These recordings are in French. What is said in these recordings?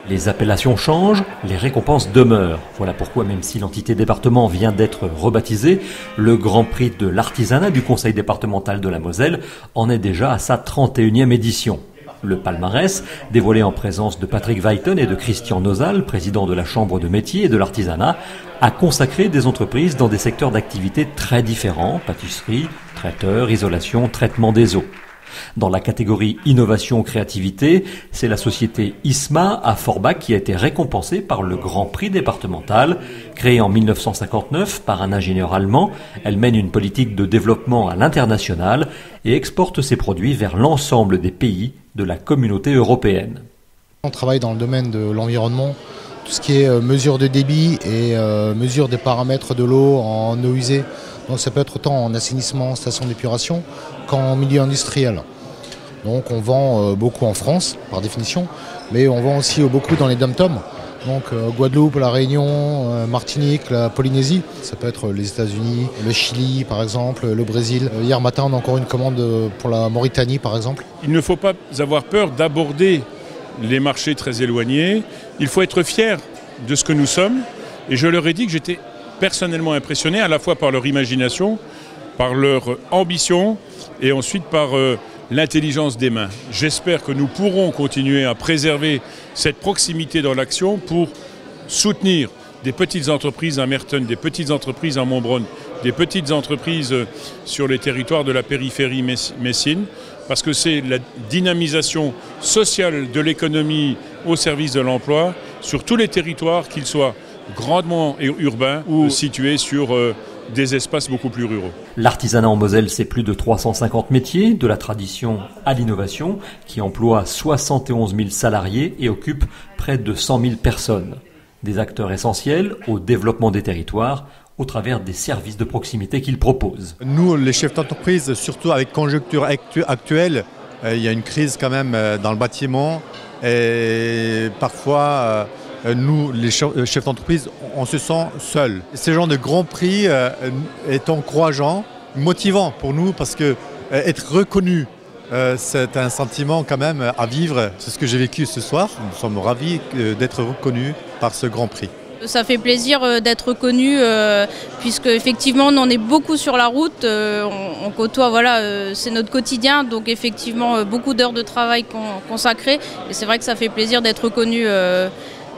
Les appellations changent, les récompenses demeurent. Voilà pourquoi, même si l'entité département vient d'être rebaptisée, le Grand Prix de l'artisanat du Conseil départemental de la Moselle en est déjà à sa 31e édition. Le palmarès, dévoilé en présence de Patrick Weiten et de Christian Nozal, président de la Chambre de métier et de l'artisanat, a consacré des entreprises dans des secteurs d'activité très différents, pâtisserie, traiteur, isolation, traitement des eaux. Dans la catégorie innovation-créativité, c'est la société ISMA à Forbach qui a été récompensée par le Grand Prix départemental. Créée en 1959 par un ingénieur allemand, elle mène une politique de développement à l'international et exporte ses produits vers l'ensemble des pays de la communauté européenne. On travaille dans le domaine de l'environnement, tout ce qui est mesure de débit et mesure des paramètres de l'eau en eau usée. Donc ça peut être autant en assainissement, station d'épuration, qu'en milieu industriel. Donc on vend beaucoup en France, par définition, mais on vend aussi beaucoup dans les dom-toms. Donc Guadeloupe, la Réunion, Martinique, la Polynésie. Ça peut être les États-Unis, le Chili par exemple, le Brésil. Hier matin, on a encore une commande pour la Mauritanie par exemple. Il ne faut pas avoir peur d'aborder les marchés très éloignés. Il faut être fier de ce que nous sommes. Et je leur ai dit que j'étais personnellement impressionné à la fois par leur imagination, par leur ambition et ensuite par l'intelligence des mains. J'espère que nous pourrons continuer à préserver cette proximité dans l'action pour soutenir des petites entreprises à Merton, des petites entreprises à Montbronn, des petites entreprises sur les territoires de la périphérie messine, parce que c'est la dynamisation sociale de l'économie au service de l'emploi sur tous les territoires, qu'ils soient grandement urbains ou situés sur des espaces beaucoup plus ruraux. L'artisanat en Moselle, c'est plus de 350 métiers, de la tradition à l'innovation, qui emploie 71 000 salariés et occupe près de 100 000 personnes. Des acteurs essentiels au développement des territoires, au travers des services de proximité qu'ils proposent. Nous, les chefs d'entreprise, surtout avec conjoncture actuelle, il y a une crise quand même dans le bâtiment et parfois nous, les chefs d'entreprise, on se sent seuls. Ce genre de grand prix est encourageant, motivant pour nous parce que être reconnu, c'est un sentiment quand même à vivre. C'est ce que j'ai vécu ce soir. Nous sommes ravis d'être reconnus par ce grand prix. Ça fait plaisir d'être connu puisque effectivement on en est beaucoup sur la route, on côtoie, voilà, c'est notre quotidien, donc effectivement beaucoup d'heures de travail consacrées et c'est vrai que ça fait plaisir d'être reconnu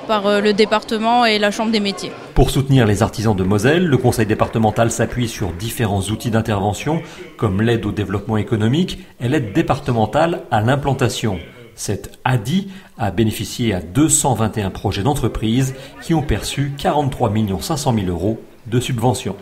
par le département et la Chambre des métiers. Pour soutenir les artisans de Moselle, le Conseil départemental s'appuie sur différents outils d'intervention comme l'aide au développement économique et l'aide départementale à l'implantation. Cette ADI a bénéficié à 221 projets d'entreprises qui ont perçu 43 500 000 € de subventions.